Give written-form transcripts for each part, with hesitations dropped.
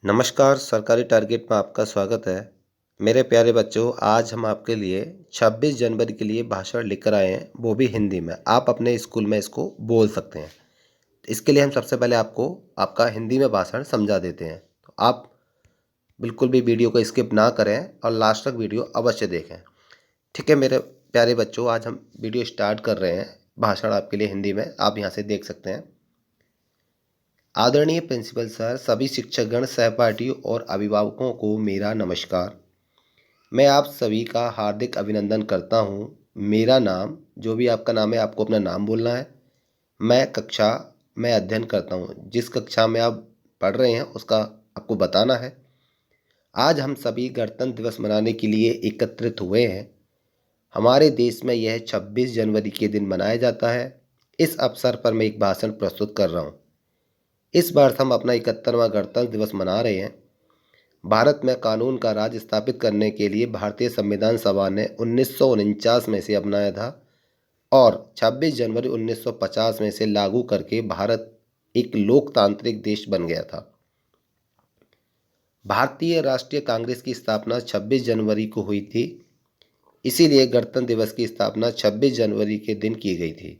नमस्कार, सरकारी टारगेट में आपका स्वागत है। मेरे प्यारे बच्चों, आज हम आपके लिए 26 जनवरी के लिए भाषण लेकर आए हैं, वो भी हिंदी में। आप अपने स्कूल में इसको बोल सकते हैं। इसके लिए हम सबसे पहले आपको आपका हिंदी में भाषण समझा देते हैं। तो आप बिल्कुल भी वीडियो को स्किप ना करें और लास्ट तक वीडियो अवश्य देखें। ठीक है मेरे प्यारे बच्चों, आज हम वीडियो स्टार्ट कर रहे हैं। भाषण आपके लिए हिंदी में, आप यहाँ से देख सकते हैं। आदरणीय प्रिंसिपल सर, सभी शिक्षकगण, सहपाठियों और अभिभावकों को मेरा नमस्कार। मैं आप सभी का हार्दिक अभिनंदन करता हूँ। मेरा नाम, जो भी आपका नाम है, आपको अपना नाम बोलना है। मैं कक्षा में अध्ययन करता हूँ। जिस कक्षा में आप पढ़ रहे हैं उसका आपको बताना है। आज हम सभी गणतंत्र दिवस मनाने के लिए एकत्रित हुए हैं। हमारे देश में यह 26 जनवरी के दिन मनाया जाता है। इस अवसर पर मैं एक भाषण प्रस्तुत कर रहा हूँ। इस बार हम अपना 71वां गणतंत्र दिवस मना रहे हैं। भारत में कानून का राज स्थापित करने के लिए भारतीय संविधान सभा ने 1949 में से अपनाया था और 26 जनवरी 1950 में से लागू करके भारत एक लोकतांत्रिक देश बन गया था। भारतीय राष्ट्रीय कांग्रेस की स्थापना 26 जनवरी को हुई थी, इसीलिए गणतंत्र दिवस की स्थापना 26 जनवरी के दिन की गई थी।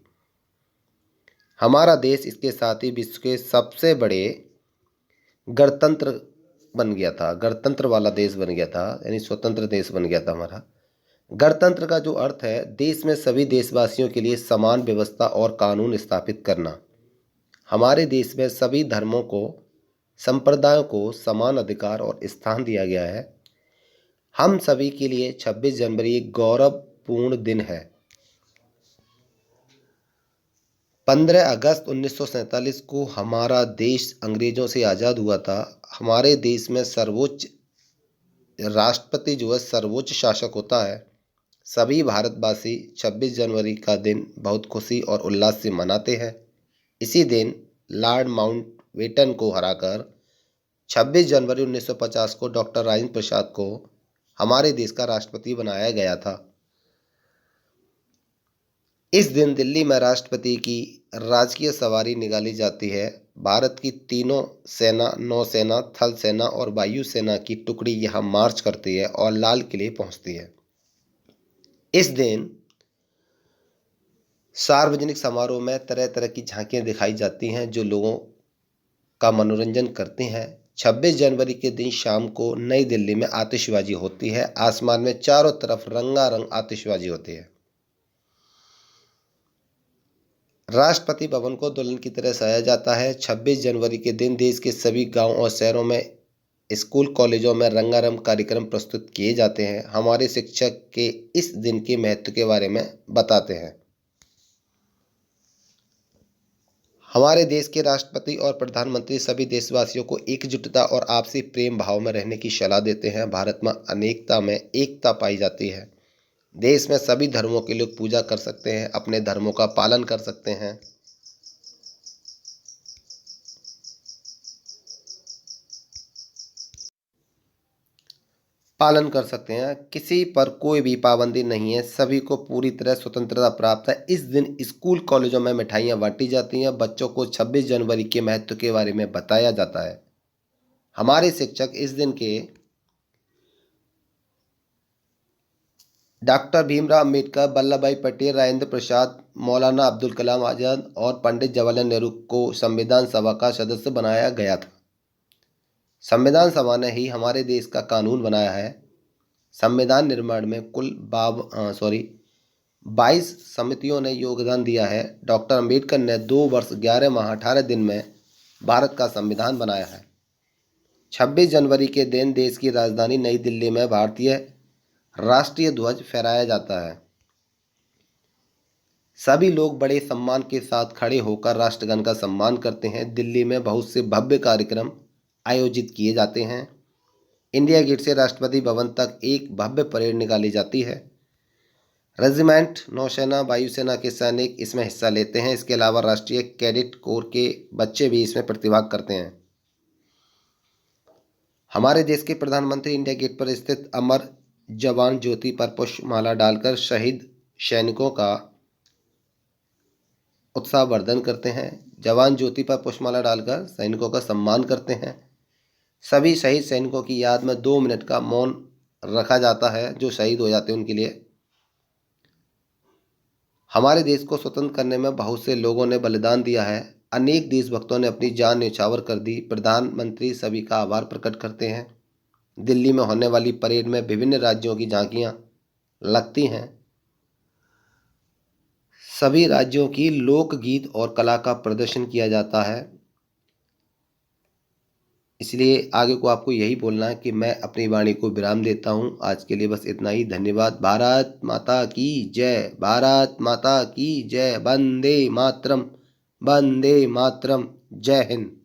हमारा देश इसके साथ ही विश्व के सबसे बड़े गणतंत्र बन गया था, गणतंत्र वाला देश बन गया था, यानी स्वतंत्र देश बन गया था हमारा। गणतंत्र का जो अर्थ है, देश में सभी देशवासियों के लिए समान व्यवस्था और कानून स्थापित करना। हमारे देश में सभी धर्मों को, संप्रदायों को समान अधिकार और स्थान दिया गया है। हम सभी के लिए 26 जनवरी एक गौरवपूर्ण दिन है। 15 अगस्त 1947 को हमारा देश अंग्रेजों से आज़ाद हुआ था। हमारे देश में सर्वोच्च राष्ट्रपति जो है सर्वोच्च शासक होता है। सभी भारतवासी 26 जनवरी का दिन बहुत खुशी और उल्लास से मनाते हैं। इसी दिन लॉर्ड माउंटबेटन को हराकर 26 जनवरी 1950 को डॉक्टर राजेंद्र प्रसाद को हमारे देश का राष्ट्रपति बनाया गया था। इस दिन दिल्ली में राष्ट्रपति की राजकीय सवारी निकाली जाती है। भारत की तीनों सेना, नौसेना, थल सेना और वायु सेना की टुकड़ी यहाँ मार्च करती है और लाल किले पहुँचती है। इस दिन सार्वजनिक समारोह में तरह तरह की झांकियाँ दिखाई जाती हैं जो लोगों का मनोरंजन करती हैं। 26 जनवरी के दिन शाम को नई दिल्ली में आतिशबाजी होती है। आसमान में चारों तरफ रंगारंग आतिशबाजी होती है। राष्ट्रपति भवन को दुल्हन की तरह सजाया जाता है। 26 जनवरी के दिन देश के सभी गांव और शहरों में, स्कूल कॉलेजों में रंगारंग कार्यक्रम प्रस्तुत किए जाते हैं। हमारे शिक्षक के इस दिन के महत्व के बारे में बताते हैं। हमारे देश के राष्ट्रपति और प्रधानमंत्री सभी देशवासियों को एकजुटता और आपसी प्रेम भाव में रहने की सलाह देते हैं। भारत में अनेकता में एकता पाई जाती है। देश में सभी धर्मों के लोग पूजा कर सकते हैं, अपने धर्मों का पालन कर सकते हैं। किसी पर कोई भी पाबंदी नहीं है। सभी को पूरी तरह स्वतंत्रता प्राप्त है। इस दिन स्कूल कॉलेजों में मिठाइयाँ बांटी जाती हैं। बच्चों को 26 जनवरी के महत्व के बारे में बताया जाता है। हमारे शिक्षक इस दिन के डॉक्टर भीमराव अंबेडकर, वल्लभ भाई पटेल, राजेंद्र प्रसाद, मौलाना अब्दुल कलाम आज़ाद और पंडित जवाहरलाल नेहरू को संविधान सभा का सदस्य बनाया गया था। संविधान सभा ने ही हमारे देश का कानून बनाया है। संविधान निर्माण में कुल 22 समितियों ने योगदान दिया है। डॉक्टर अंबेडकर ने 2 वर्ष 11 माह 18 दिन में भारत का संविधान बनाया है। 26 जनवरी के दिन देश की राजधानी नई दिल्ली में भारतीय राष्ट्रीय ध्वज फहराया जाता है। सभी लोग बड़े सम्मान के साथ खड़े होकर राष्ट्रगान का सम्मान करते हैं। दिल्ली में बहुत से भव्य कार्यक्रम आयोजित किए जाते हैं। इंडिया गेट से राष्ट्रपति भवन तक एक भव्य परेड निकाली जाती है। रेजिमेंट, नौसेना, वायुसेना के सैनिक इसमें हिस्सा लेते हैं। इसके अलावा राष्ट्रीय कैडेट कोर के बच्चे भी इसमें प्रतिभाग करते हैं। हमारे देश के प्रधानमंत्री इंडिया गेट पर स्थित अमर जवान ज्योति पर पुष्पमाला डालकर शहीद सैनिकों का उत्साहवर्धन करते हैं। जवान ज्योति पर पुष्पमाला डालकर सैनिकों का सम्मान करते हैं। सभी शहीद सैनिकों की याद में 2 मिनट का मौन रखा जाता है, जो शहीद हो जाते हैं उनके लिए। हमारे देश को स्वतंत्र करने में बहुत से लोगों ने बलिदान दिया है। अनेक देशभक्तों ने अपनी जान न्यौछावर कर दी। प्रधानमंत्री सभी का आभार प्रकट करते हैं। दिल्ली में होने वाली परेड में विभिन्न राज्यों की झांकियां लगती हैं। सभी राज्यों की लोकगीत और कला का प्रदर्शन किया जाता है। इसलिए आगे को आपको यही बोलना है कि मैं अपनी वाणी को विराम देता हूँ। आज के लिए बस इतना ही। धन्यवाद। भारत माता की जय। भारत माता की जय। वंदे मातरम। वंदे मातरम। जय हिंद।